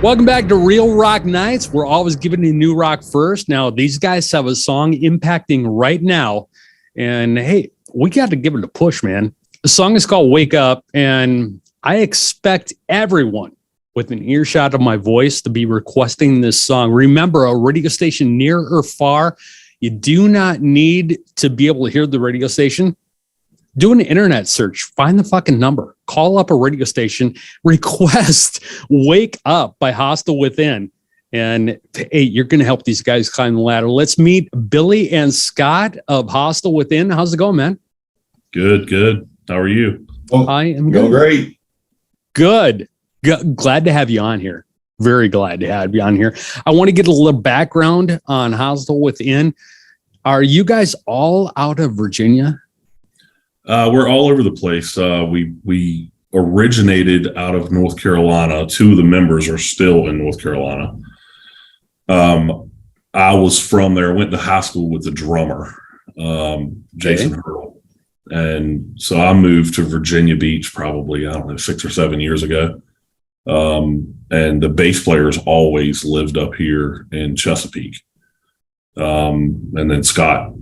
Welcome back to Real Rock Nights. We're always giving you new rock first. Now, these guys have a song impacting right now. And hey, we got to give it a push, man. The song is called Wake Up. And I expect everyone with an earshot of my voice to be requesting this song. Remember, a radio station near or far, you do not need to be able to hear the radio station. Do an internet search, find the fucking number, call up a radio station, request Wake Up by Hostile Within. And hey, you're going to help these guys climb the ladder. Let's meet Billy and Scott of Hostile Within. How's it going, man? Good. How are you? I am good. Great. Good. Glad to have you on here. Very glad to have you on here. I want to get a little background on Hostile Within. Are you guys all out of Virginia? We're all over the place. We originated out of North Carolina. Two of the members are still in North Carolina. I was from there. I went to high school with the drummer, Jason Hurdle. And so I moved to Virginia Beach probably, 6 or 7 years ago. And the bass players always lived up here in Chesapeake. And then Scott,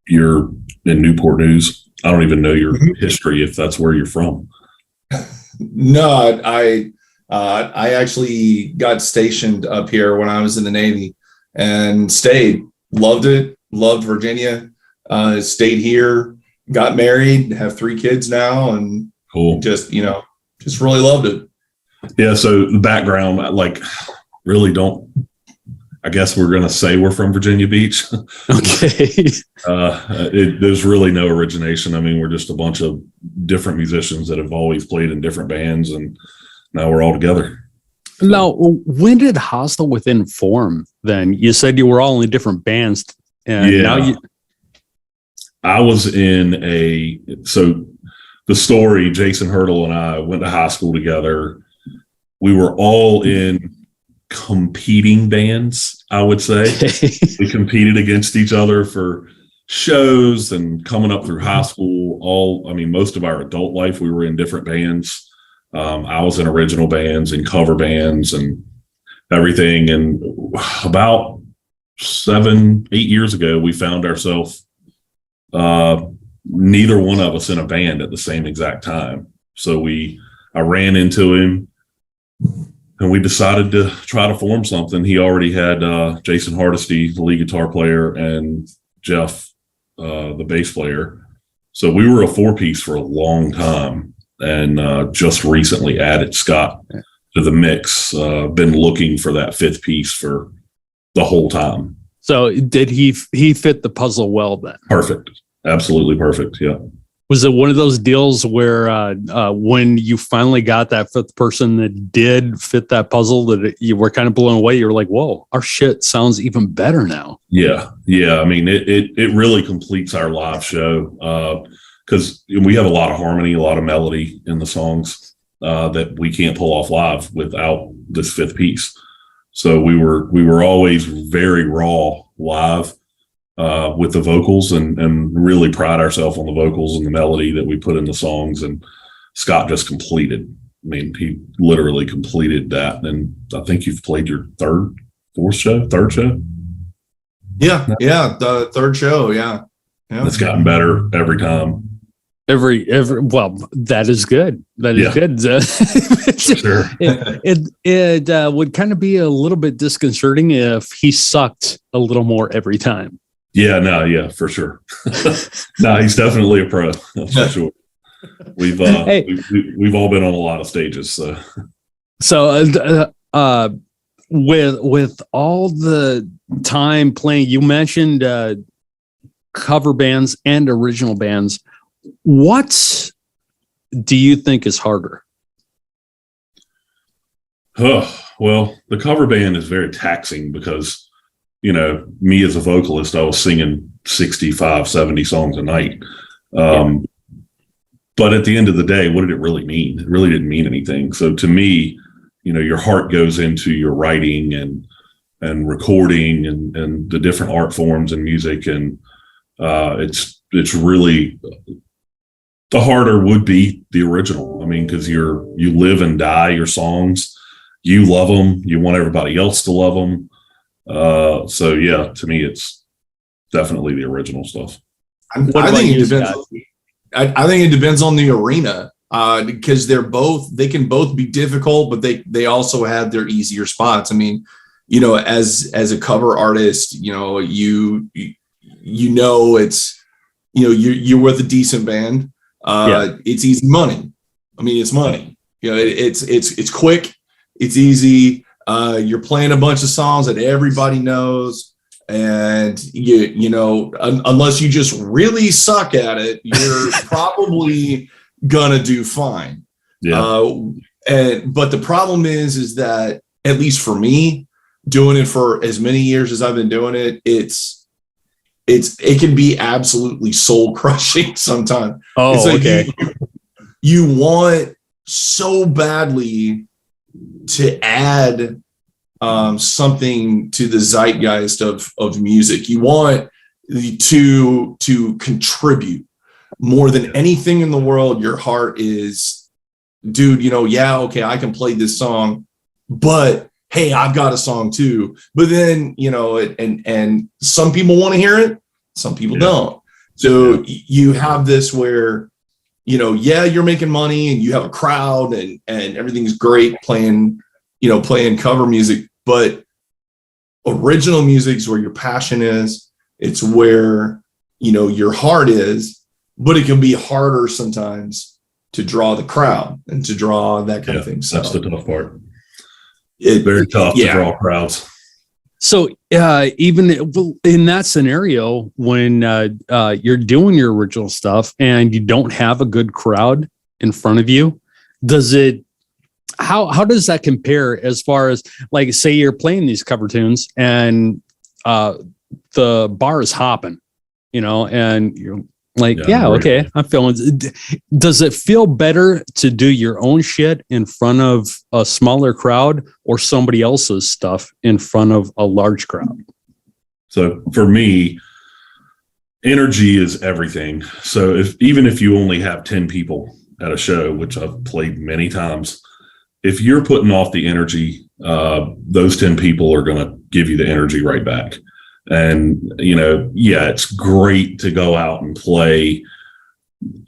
you're in Newport News. I don't even know your history if that's where you're from. No, I actually got stationed up here when I was in the Navy and stayed. Loved it. Loved Virginia. Stayed here. Got married. Have 3 kids now, and cool. Just really loved it. Yeah. So the background, really don't. I guess we're going to say we're from Virginia Beach. Okay. There's really no origination. I mean, we're just a bunch of different musicians that have always played in different bands, and now we're all together. Now, when did Hostile Within form then? You said you were all in different bands. And now I was so the story, Jason Hurdle and I went to high school together. We were all in competing bands, I would say. We competed against each other for shows and coming up through high school. Most of our adult life, we were in different bands. I was in original bands and cover bands and everything. And about 7-8 years ago, we found ourselves, neither one of us in a band at the same exact time. So I ran into him, and we decided to try to form something. He already had Jason Hardesty, the lead guitar player, and Jeff, the bass player. So we were a 4-piece for a long time, and just recently added Scott to the mix. Been looking for that 5th piece for the whole time. So did he fit the puzzle well then? Perfect. Absolutely perfect. Yeah. Was it one of those deals where when you finally got that 5th person that did fit that puzzle, that you were kind of blown away? You were like, whoa, our shit sounds even better now. Yeah. I mean, it really completes our live show because we have a lot of harmony, a lot of melody in the songs that we can't pull off live without this 5th piece. So we were always very raw live with the vocals and really pride ourselves on the vocals and the melody that we put in the songs. And Scott just completed. I mean, he literally completed that. And I think you've played your third show. Yeah. The 3rd show. Yeah. It's gotten better every time. Well, that is good. That is good. Sure. It would kind of be a little bit disconcerting if he sucked a little more every time. Yeah, for sure. No, he's definitely a pro. That's for sure. We've all been on a lot of stages. So with all the time playing, you mentioned cover bands and original bands. What do you think is harder? Well, the cover band is very taxing because, me as a vocalist, I was singing 65, 70 songs a night. But at the end of the day, what did it really mean? It really didn't mean anything. So to me, your heart goes into your writing and recording and the different art forms and music. And it's really, the harder would be the original. I mean, because you live and die your songs. you love them, you want everybody else to love them. So yeah, to me, it's definitely the original stuff. I think it depends. I think it depends on the arena, because they can both be difficult, but they also have their easier spots. I mean, as a cover artist, it's, you're with a decent band. It's easy money. I mean, it's money. It's quick, it's easy. You're playing a bunch of songs that everybody knows. And unless you just really suck at it, you're probably gonna do fine. But the problem is that, at least for me, doing it for as many years as I've been doing it, it can be absolutely soul crushing sometimes. Okay. You want so badly to add something to the zeitgeist of music. You want to contribute more than anything in the world. Your heart is, dude, okay, I can play this song, but hey, I've got a song too. But then, and some people want to hear it, some people don't. So you have this where, you're making money and you have a crowd and everything's great playing cover music, but original music is where your passion is. It's where, your heart is, but it can be harder sometimes to draw the crowd and to draw that kind of thing. So that's the tough part. It's very tough to draw crowds. So even in that scenario, when you're doing your original stuff and you don't have a good crowd in front of you, how does that compare as far as, like, say you're playing these cover tunes and the bar is hopping, and you're like, okay, I'm feeling. Does it feel better to do your own shit in front of a smaller crowd or somebody else's stuff in front of a large crowd? So for me, energy is everything. So even if you only have 10 people at a show, which I've played many times, if you're putting off the energy, those 10 people are going to give you the energy right back. And, it's great to go out and play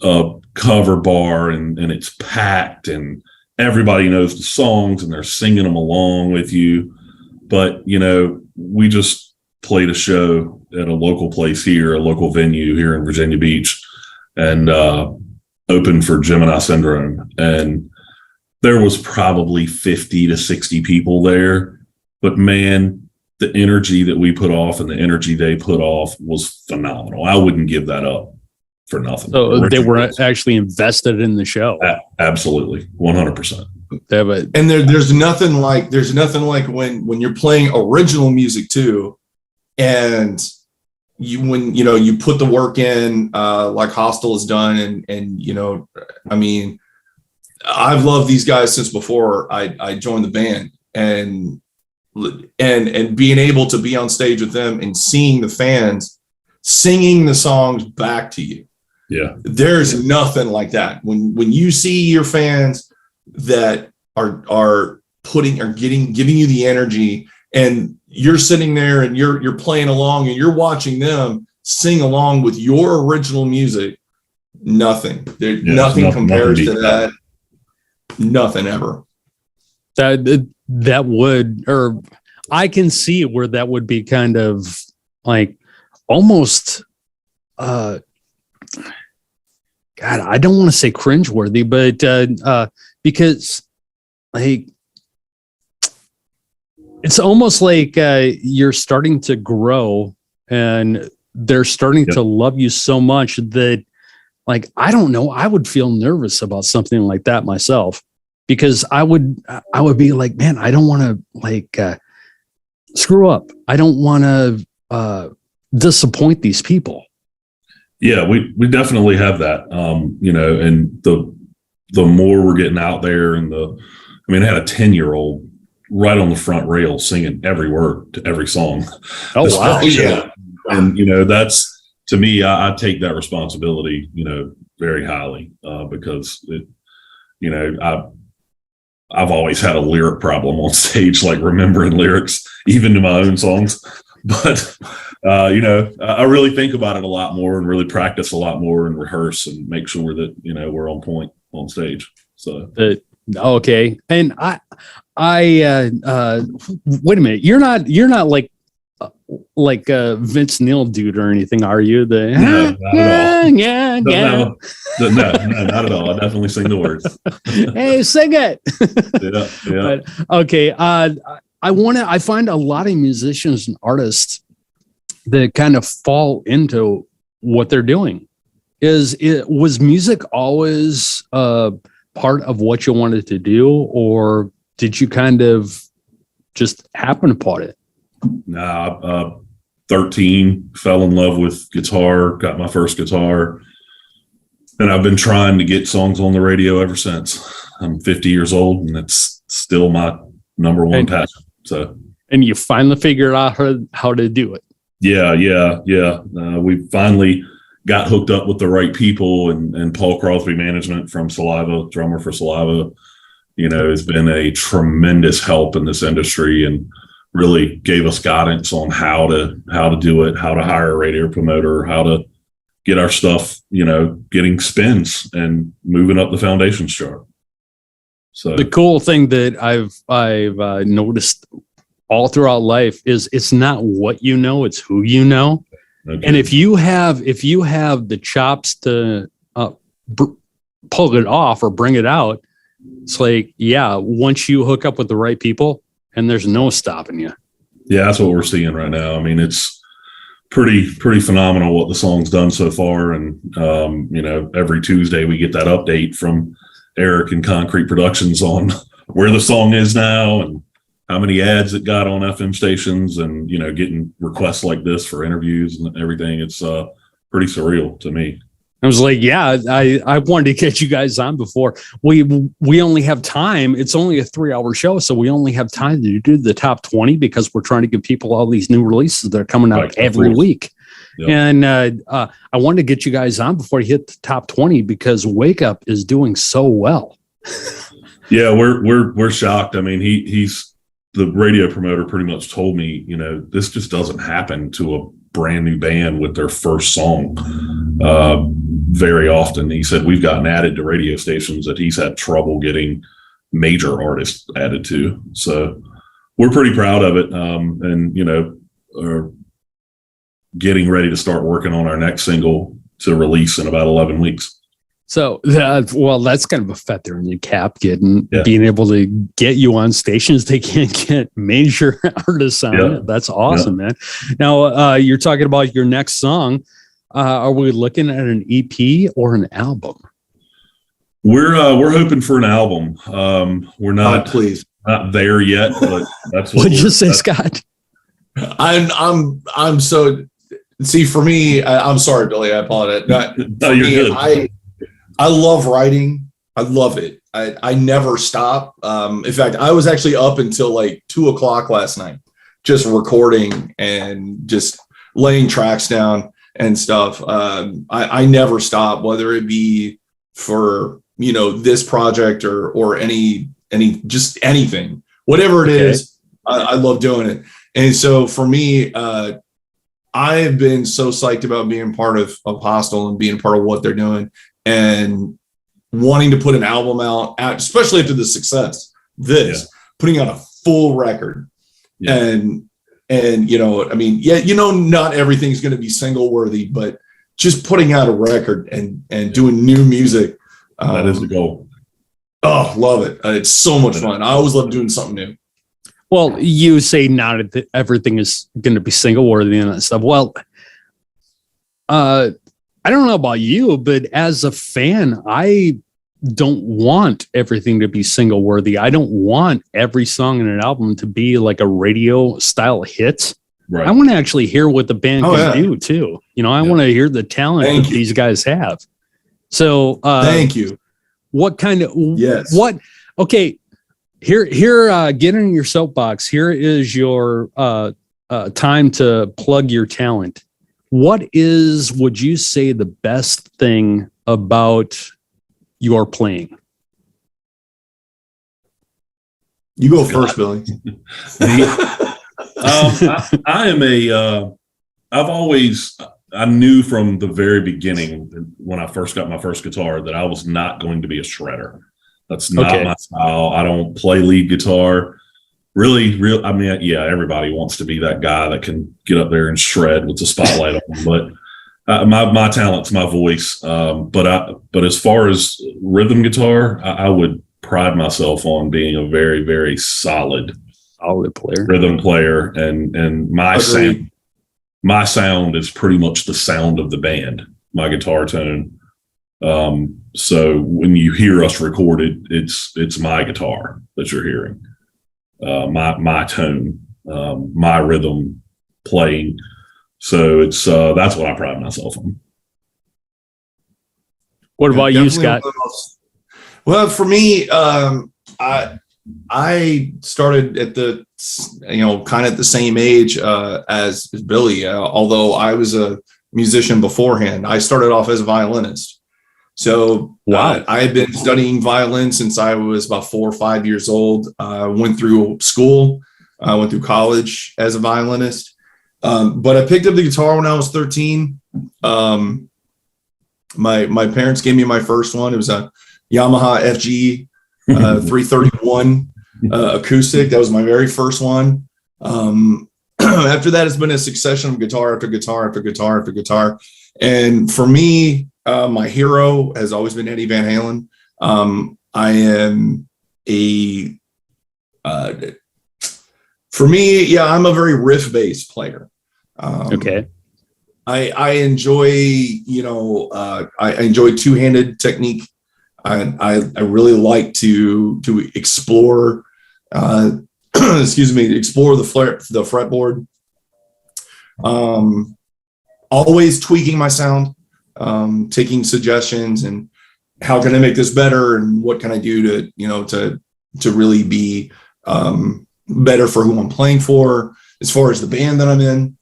a cover bar and it's packed and everybody knows the songs and they're singing them along with you. But, we just played a show at a local place here, a local venue here in Virginia Beach, and opened for Gemini Syndrome. And there was probably 50 to 60 people there, but man, the energy that we put off and the energy they put off was phenomenal. I wouldn't give that up for nothing. So they were actually invested in the show. Absolutely. 100%. And there's nothing like when you're playing original music too. And you put the work in, like Hostel has done. And I mean, I've loved these guys since before I joined the band, and being able to be on stage with them and seeing the fans singing the songs back to you. Yeah. There's nothing like that. When you see your fans that are giving you the energy, and you're sitting there and you're playing along and you're watching them sing along with your original music, nothing compares to that. Nothing ever. That would, or I can see where that would be kind of like almost, God, I don't want to say cringeworthy, but because like it's almost like you're starting to grow and they're starting to love you so much that, like, I don't know, I would feel nervous about something like that myself, because I would be like, man, I don't want to screw up. I don't want to disappoint these people. Yeah, we definitely have that. And the more we're getting out there, and I had a 10-year-old right on the front rail singing every word to every song. Oh, wow. Yeah. And, that's, to me, I take that responsibility, very highly, because I've always had a lyric problem on stage, like remembering lyrics, even to my own songs. But, I really think about it a lot more and really practice a lot more and rehearse and make sure that, we're on point on stage. So, okay. And wait a minute. You're not like a Vince Neil dude or anything, are you? No, not at all. Yeah. No, not at all. I definitely sing the words. Hey, sing it. Yeah. But, okay. I find a lot of musicians and artists that kind of fall into what they're doing. Was music always part of what you wanted to do, or did you kind of just happen upon it? Nah, 13, fell in love with guitar, got my first guitar, and I've been trying to get songs on the radio ever since. I'm 50 years old, and it's still my number one passion. So, and you finally figured out how to do it. Yeah. We finally got hooked up with the right people, and Paul Crosby Management from Saliva, drummer for Saliva, has been a tremendous help in this industry and really gave us guidance on how to do it, how to hire a radio promoter, how to get our stuff, getting spins and moving up the foundations chart. So the cool thing that I've noticed all throughout life is it's not what you know, it's who you know. Okay. And if you have the chops to pull it off or bring it out, it's like, yeah, once you hook up with the right people, and there's no stopping you. Yeah, that's what we're seeing right now. I mean, it's pretty phenomenal what the song's done so far. And, every Tuesday we get that update from Eric and Concrete Productions on where the song is now and how many ads it got on FM stations and, getting requests like this for interviews and everything. It's pretty surreal to me. I was like, yeah, I wanted to get you guys on before. We only have time. It's only a 3-hour show, so we only have time to do the top 20 because we're trying to give people all these new releases that are coming out every week. Yep. And I wanted to get you guys on before you hit the top 20 because Wake Up is doing so well. Yeah, we're shocked. I mean, he's the radio promoter pretty much told me, this just doesn't happen to a brand new band with their first song very often. He said we've gotten added to radio stations that he's had trouble getting major artists added to. So we're pretty proud of it, and are getting ready to start working on our next single to release in about 11 weeks. So, that's kind of a feather in your cap, being able to get you on stations they can't get major artists on. Yeah. That's awesome, man. Now, you're talking about your next song. Are we looking at an EP or an album? We're hoping for an album. We're not there yet, but that's what. What'd you say, Scott? I'm so. See, for me, I'm sorry, Billy. I apologize. No, you're good. I love writing. I love it. I never stop. In fact, I was actually up until like 2:00 last night, just recording and just laying tracks down and stuff. I never stop, whether it be for, this project or any just anything, whatever it is. I love doing it. And so for me, I have been so psyched about being part of Hostile and being part of what they're doing. And wanting to put an album out, especially after the success, putting out a full record. Yeah. And not everything's going to be single worthy, but just putting out a record and doing new music. That is the goal. Oh, love it. It's so much fun. I always love doing something new. Well, you say not everything is going to be single worthy and that stuff. Well, I don't know about you, but as a fan, I don't want everything to be single worthy. I don't want every song in an album to be like a radio style hit. Right. I want to actually hear what the band can do too. I want to hear the talent that these guys have. So, thank you. What kind of, okay. Here, get in your soapbox. Here is your, time to plug your talent. What would you say, the best thing about your playing? You go first, Billy. I am I knew from the very beginning when I first got my first guitar that I was not going to be a shredder. That's not my style. I don't play lead guitar. Really, I mean, yeah, everybody wants to be that guy that can get up there and shred with the spotlight on. But my talent's my voice. But as far as rhythm guitar, I would pride myself on being a very, very solid player, rhythm player, and my sound is pretty much the sound of the band, my guitar tone. So when you hear us recorded, it's my guitar that you're hearing, my tone, my rhythm playing. So it's that's what I pride myself on. What about you, Scott? Well, for me, I started at the, kind of at the same age as Billy, although I was a musician beforehand. I started off as a violinist. So wow. I had been studying violin since I was about 4 or 5 years old. Went through school, went through college as a violinist. But I picked up the guitar when I was 13. My parents gave me my first one. It was a Yamaha FG 331 acoustic. That was my very first one. After that, it's been a succession of guitar after guitar after guitar after guitar. And for me, my hero has always been Eddie Van Halen. I am for me, yeah, I'm a very riff-based player. Okay. I enjoy, I enjoy two-handed technique. I really like to explore, explore the fretboard. Always tweaking my sound, taking suggestions and how can I make this better and what can I do to really be better for who I'm playing for as far as the band that I'm in.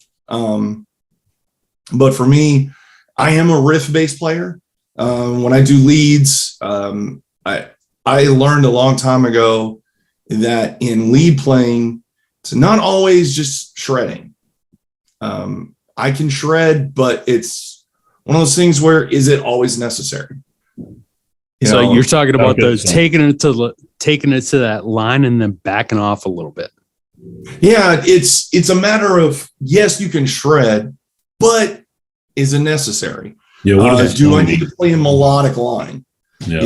But for me, I am a riff-based player. When I do leads, I learned a long time ago that in lead playing, it's not always just shredding. I can shred, but it's one of those things where is it always necessary? You're talking about those taking it to that line and then backing off a little bit. Yeah, it's a matter of, yes, you can shred, but is it necessary? Yeah, do I need to play a melodic line? Yeah.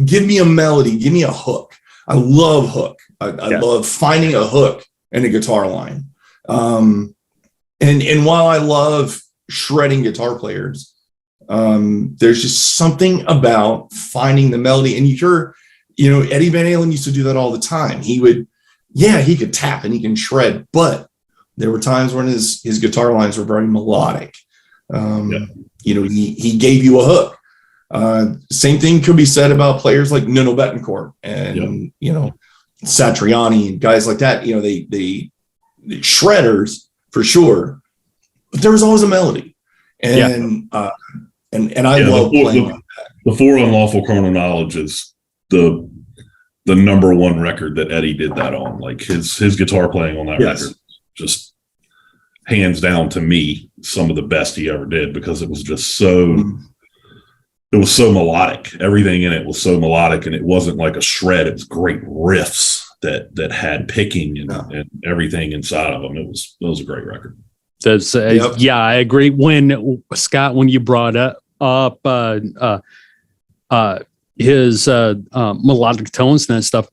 Give me a melody, give me a hook. I love hook. I love finding a hook in a guitar line. And while I love shredding guitar players, there's just something about finding the melody. And you hear, Eddie Van Halen used to do that all the time. He could tap and he can shred, but there were times when his guitar lines were very melodic. He gave you a hook. Same thing could be said about players like Nuno Bettencourt and Satriani and guys like that. They shredders for sure, but there was always a melody, and I love playing like that. The For Unlawful Carnal Knowledge is the number one record that Eddie did that on. Like his guitar playing on that record, just hands down to me, some of the best he ever did, because it was just so. It was so melodic. Everything in it was so melodic, and it wasn't like a shred. It was great riffs that had picking and everything inside of them. It was a great record. That's yeah, I agree. When Scott, when you brought up his melodic tones and that stuff,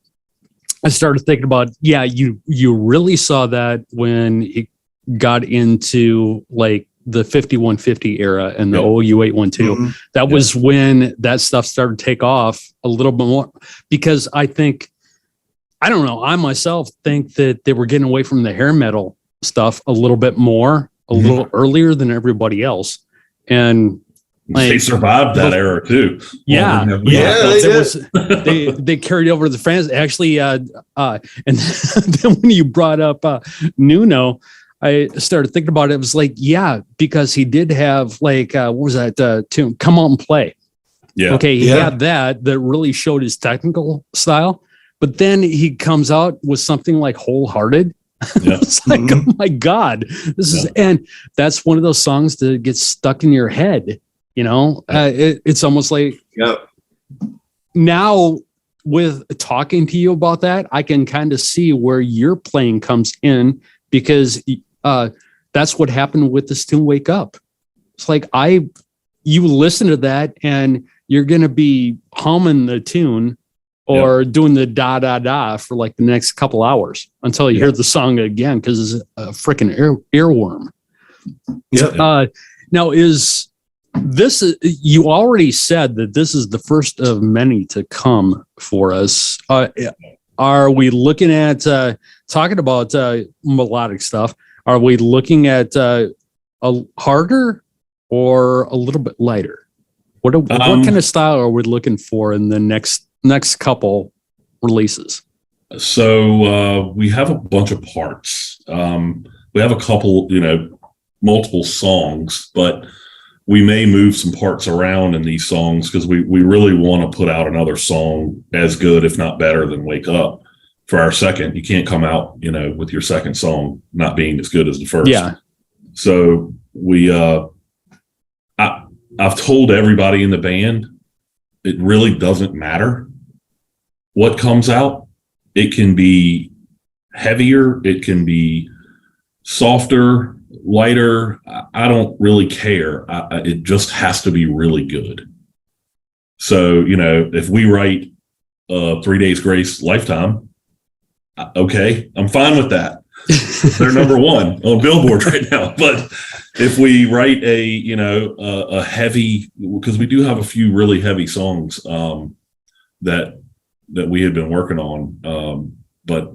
I started thinking about you really saw that when it got into like the 5150 era and the OU812. Mm-hmm. That was when that stuff started to take off a little bit more, because I don't know, I myself think that they were getting away from the hair metal stuff a little bit more, a little earlier than everybody else. And they survived that era too. They carried over the fans. Actually, and then when you brought up Nuno, I started thinking about it. It was like, because he did have like, what was that tune? Come On and Play. Yeah. Okay. He had that really showed his technical style, but then he comes out with something like Wholehearted. Yeah. It's like, oh my God, this is, and that's one of those songs that gets stuck in your head. You know, it's almost like now with talking to you about that, I can kind of see where your playing comes in, because that's what happened with this tune, Wake Up. It's like you listen to that and you're going to be humming the tune or doing the da da da for like the next couple hours until you hear the song again, because it's a freaking earworm. Now, is this, you already said that this is the first of many to come for us. Are we looking at talking about melodic stuff? Are we looking at a harder or a little bit lighter? What kind of style are we looking for in the next couple releases? So we have a bunch of parts. We have a couple, multiple songs, but we may move some parts around in these songs because we really want to put out another song as good, if not better, than Wake Up for our second. You can't come out, with your second song not being as good as the first. Yeah. So I've told everybody in the band, it really doesn't matter what comes out. It can be heavier, it can be softer, lighter. I don't really care. It just has to be really good. So, if we write 3 Days Grace Lifetime, okay, I'm fine with that. They're number one on Billboard right now. But if we write a heavy, because we do have a few really heavy songs that we had been working on, but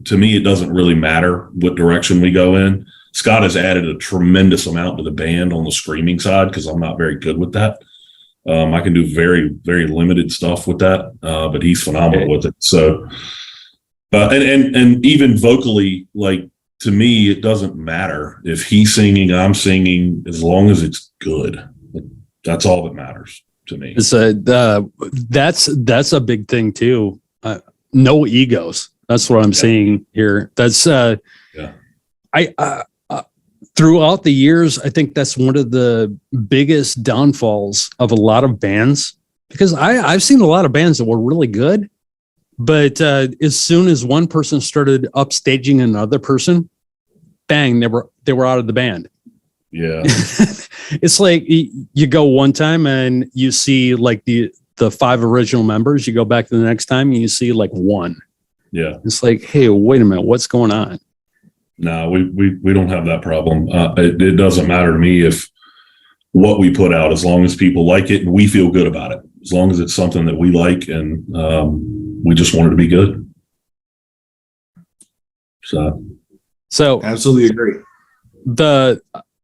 to me, it doesn't really matter what direction we go in. Scott has added a tremendous amount to the band on the screaming side, because I'm not very good with that. I can do very, very limited stuff with that, but he's phenomenal with it. So, and even vocally, like, to me, it doesn't matter if he's singing, I'm singing, as long as it's good. That's all that matters to me. So that's a big thing too. No egos. That's what I'm seeing here. That's throughout the years, I think that's one of the biggest downfalls of a lot of bands, because I've seen a lot of bands that were really good, but as soon as one person started upstaging another person, bang, they were out of the band. Yeah. It's like you go one time and you see like the 5 original members. You go back the next time and you see like one. Yeah. It's like, hey, wait a minute, what's going on? No, we don't have that problem. It doesn't matter to me if what we put out, as long as people like it and we feel good about it, as long as it's something that we like, and we just want it to be good. So absolutely agree. The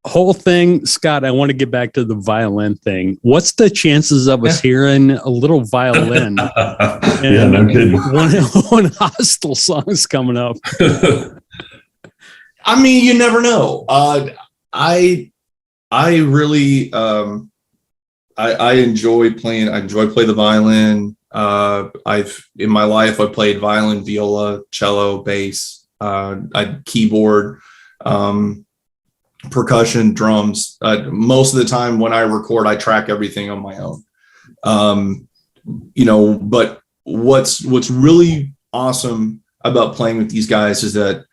whole thing, Scott, I want to get back to the violin thing. What's the chances of us hearing a little violin? Yeah, no kidding. One Hostile song's coming up. I mean, you never know. I really I enjoy playing. I enjoy playing the violin. In my life I played violin, viola, cello, bass, keyboard, percussion, drums. Most of the time when I record, I track everything on my own. But what's really awesome about playing with these guys is that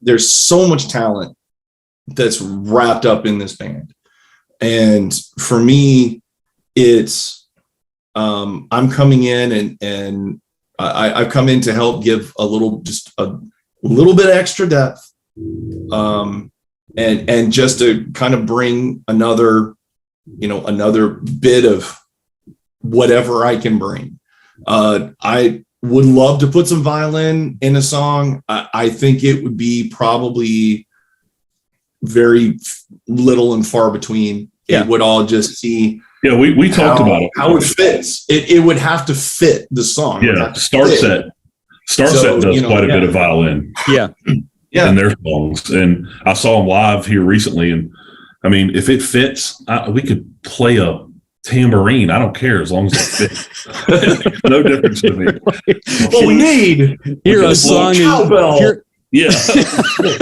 there's so much talent that's wrapped up in this band. And for me, it's I'm coming in and I've come in to help give a little bit extra depth, and just to kind of bring another bit of whatever I can bring. I would love to put some violin in a song. I think it would be probably very little and far between. Yeah. It would all just see. Yeah, we talked about it. How it fits. It would have to fit the song. Yeah, Start Set does quite a bit of violin. Yeah. In their songs. And I saw them live here recently. And I mean, if it fits, we could play a tambourine. I don't care as long as it fits. No difference to me. What we need Here a song cowbell. Here, Yeah.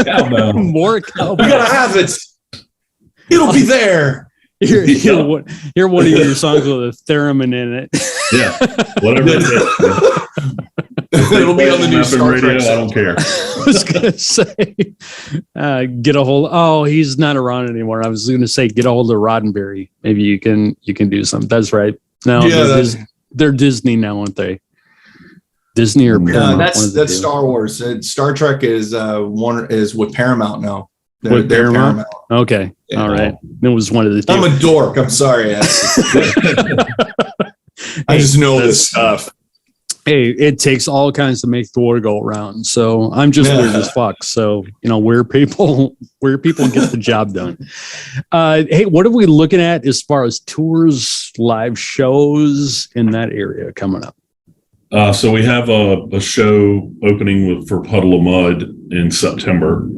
Cowbell. more We cowbell. gotta have it. It'll be there. Hear one of your songs with a theremin in it. Yeah. Whatever it is. It'll be on the new Star radio. Trek. I don't care. I was gonna say, get a hold. Oh, he's not around anymore. I was gonna say, get a hold of Roddenberry. Maybe you can do something. That's right. No, Yeah, they're Disney now, aren't they? Disney or Paramount? that's Star Wars. Star Trek is with Paramount now. They're Paramount? Okay, Yeah. all right. It was one of the two. I'm a dork. I'm sorry. I just know this stuff. Hey, it takes all kinds to make the world go around. So I'm just weird as fuck. So, weird people get the job done. Hey, what are we looking at as far as tours, live shows in that area coming up? So we have a show opening for Puddle of Mud in September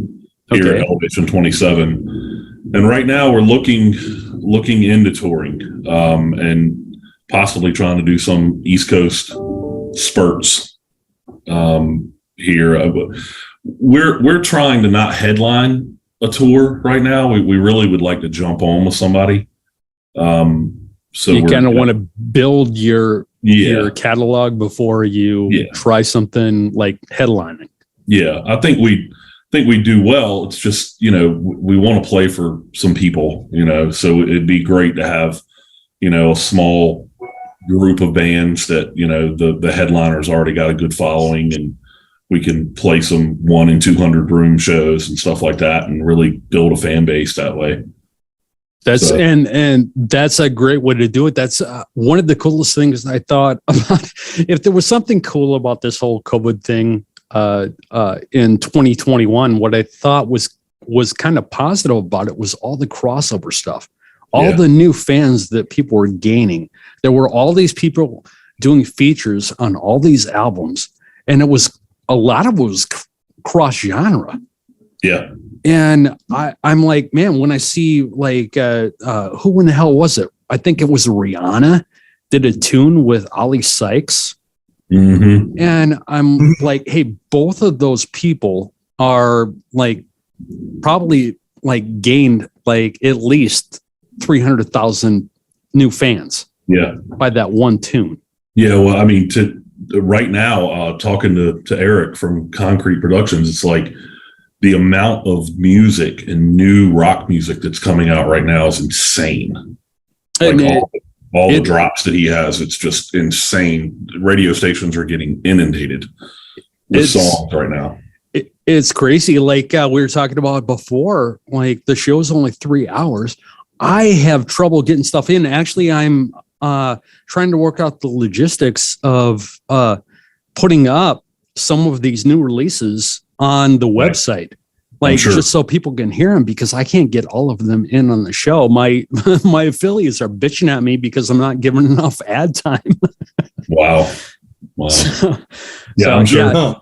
here at Elevation 27. And right now we're looking into touring and possibly trying to do some East Coast spurts here. We're trying to not headline a tour right now. We really would like to jump on with somebody. So you kind of want to build your catalog before you try something like headlining. Yeah, I think we do well. It's just, we want to play for some people, so it'd be great to have, a small group of bands that, the headliner's already got a good following, and we can play some 100 and 200 room shows and stuff like that and really build a fan base that way. And that's a great way to do it. That's one of the coolest things I thought about. If there was something cool about this whole COVID thing in 2021, what I thought was kind of positive about it was all the crossover stuff, all the new fans that people were gaining. There were all these people doing features on all these albums, and a lot of it was cross genre. Yeah. And I'm like, man, when I see like, who in the hell was it? I think it was Rihanna did a tune with Ali Sykes. Mm-hmm. And I'm like, hey, both of those people are like probably like gained like at least 300,000 new fans. Yeah. By that one tune. Yeah. Well, I mean, right now, talking to Eric from Concrete Productions, it's like the amount of music and new rock music that's coming out right now is insane. Like all the drops that he has, it's just insane. Radio stations are getting inundated with songs right now. It's crazy. Like we were talking about before, like the show's only 3 hours. I have trouble getting stuff in. Actually, I'm trying to work out the logistics of putting up some of these new releases on the website, like just so people can hear them, because I can't get all of them in on the show. My affiliates are bitching at me because I'm not giving enough ad time. Wow. I'm sure. Yeah,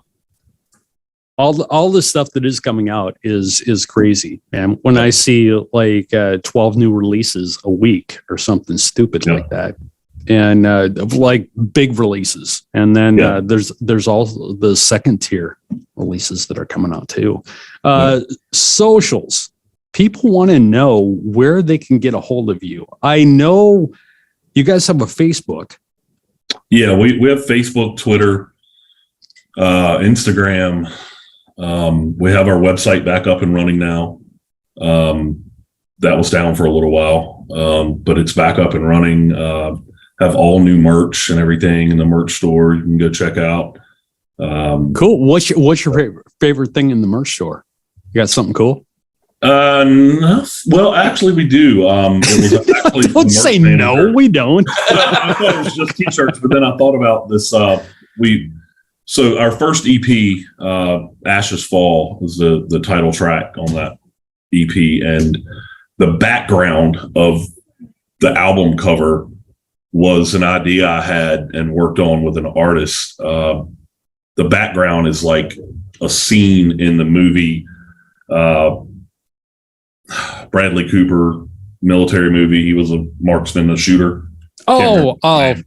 all the stuff that is coming out is crazy. And when I see like 12 new releases a week or something stupid like that, and like big releases, and then there's also the second tier releases that are coming out too. Socials, people want to know where they can get a hold of you. I know you guys have a Facebook. Yeah, we have Facebook, Twitter, Instagram. We have our website back up and running now. That was down for a little while, but it's back up and running. Have all new merch and everything in the merch store. You can go check out. Cool. What's your favorite thing in the merch store? You got something cool? No. Well, actually, we do. It was actually don't say manager. No, we don't. I thought it was just t-shirts, but then I thought about this. So our first EP, Ashes Fall, was the title track on that EP, and the background of the album cover was an idea I had and worked on with an artist. The background is like a scene in the movie Bradley Cooper military movie. He was a marksman, a shooter. Oh, of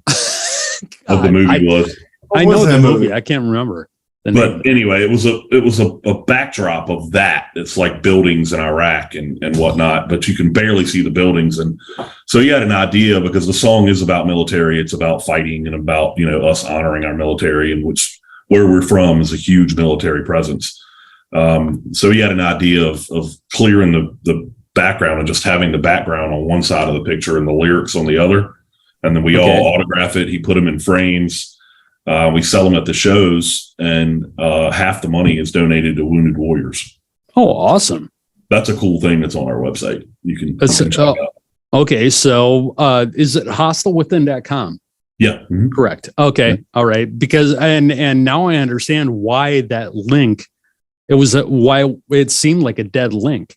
the movie was. I know the movie. I can't remember. But anyway, it was a backdrop of that. It's like buildings in Iraq and whatnot, but you can barely see the buildings. And so you had an idea, because the song is about military. It's about fighting and about, us honoring our military, and where we're from is a huge military presence. So you had an idea of clearing the background and just having the background on one side of the picture and the lyrics on the other. And then we all autograph it. He put them in frames. We sell them at the shows, and half the money is donated to Wounded Warriors. Oh, awesome. That's a cool thing that's on our website. You can check out. Okay, so is it hostilewithin.com? Yeah. Mm-hmm. Correct. Okay. Yeah. All right. Because and now I understand why that link, why it seemed like a dead link.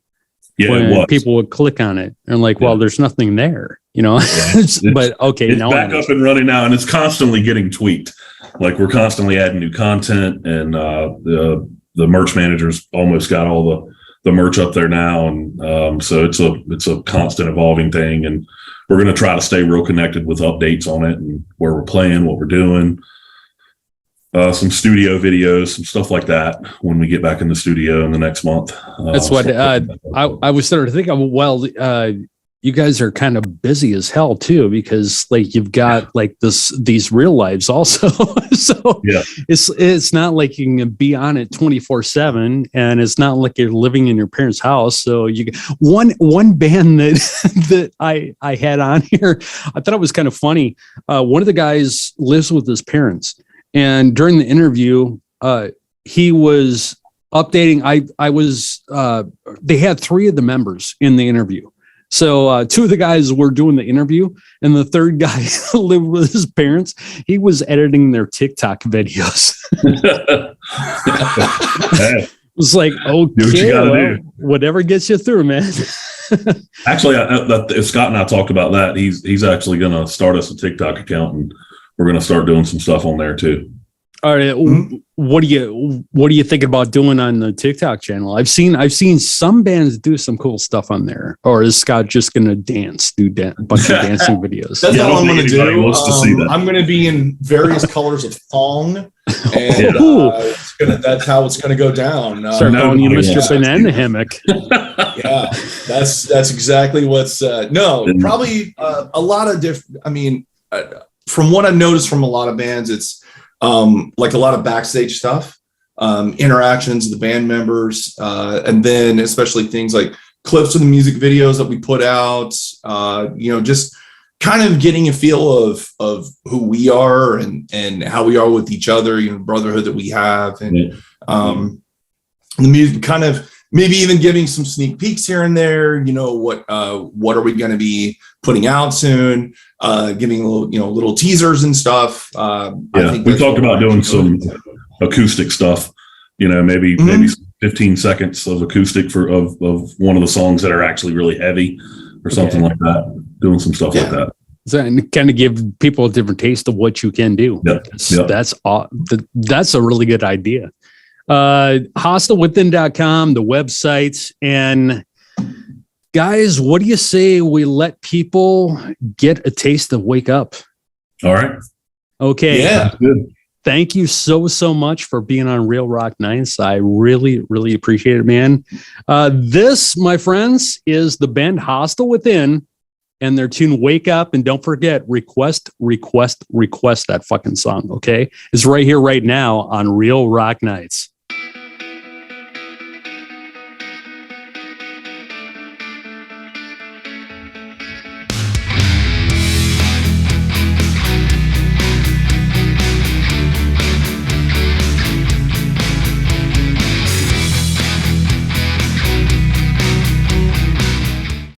Yeah, when people would click on it and well, there's nothing there, Yeah, but okay, it's now back up and running now, and it's constantly getting tweaked. Like, we're constantly adding new content, and the merch managers almost got all the merch up there now, and so it's a constant evolving thing, and we're going to try to stay real connected with updates on it and where we're playing, what we're doing. Some studio videos, some stuff like that when we get back in the studio in the next month. That's what I was starting to think of. Well, you guys are kind of busy as hell too, because you've got these real lives also. So yeah, it's not like you can be on it 24/7, and it's not like you're living in your parents' house. So one band that I had on here, I thought it was kind of funny. One of the guys lives with his parents. And during the interview, he was updating. They had 3 of the members in the interview. So 2 of the guys were doing the interview, and the third guy lived with his parents. He was editing their TikTok videos. It was like, okay, whatever gets you through, man. Actually, Scott and I talked about that. He's actually going to start us a TikTok account, and we're going to start doing some stuff on there too. All right. Mm-hmm. What do you think about doing on the TikTok channel? I've seen some bands do some cool stuff on there. Or is Scott just going to do a bunch of dancing videos? That's all I'm going to do. I'm going to be in various colors of thong, and that's how it's going to go down. Start calling you Mr. Banana Hammock. Yeah, that's exactly what's. Probably a lot of different. I mean, from what I've noticed from a lot of bands, it's like a lot of backstage stuff, interactions with the band members, and then especially things like clips of the music videos that we put out, just kind of getting a feel of who we are and how we are with each other, brotherhood that we have, and the music, kind of maybe even giving some sneak peeks here and there. What are we going to be putting out soon? Giving little teasers and stuff. I think we talked about doing some acoustic stuff. Maybe 15 seconds of acoustic of one of the songs that are actually really heavy, or something like that. Doing some stuff like that. So, and kind of give people a different taste of what you can do. That's a really good idea. Hostilewithin.com, the website. And guys, what do you say we let people get a taste of Wake Up? All right. Okay. Yeah. Good. Thank you so much for being on Real Rock Nights. I really, really appreciate it, man. This, my friends, is the band Hostile Within and their tune Wake Up. And don't forget, request that fucking song, okay? It's right here, right now on Real Rock Nights.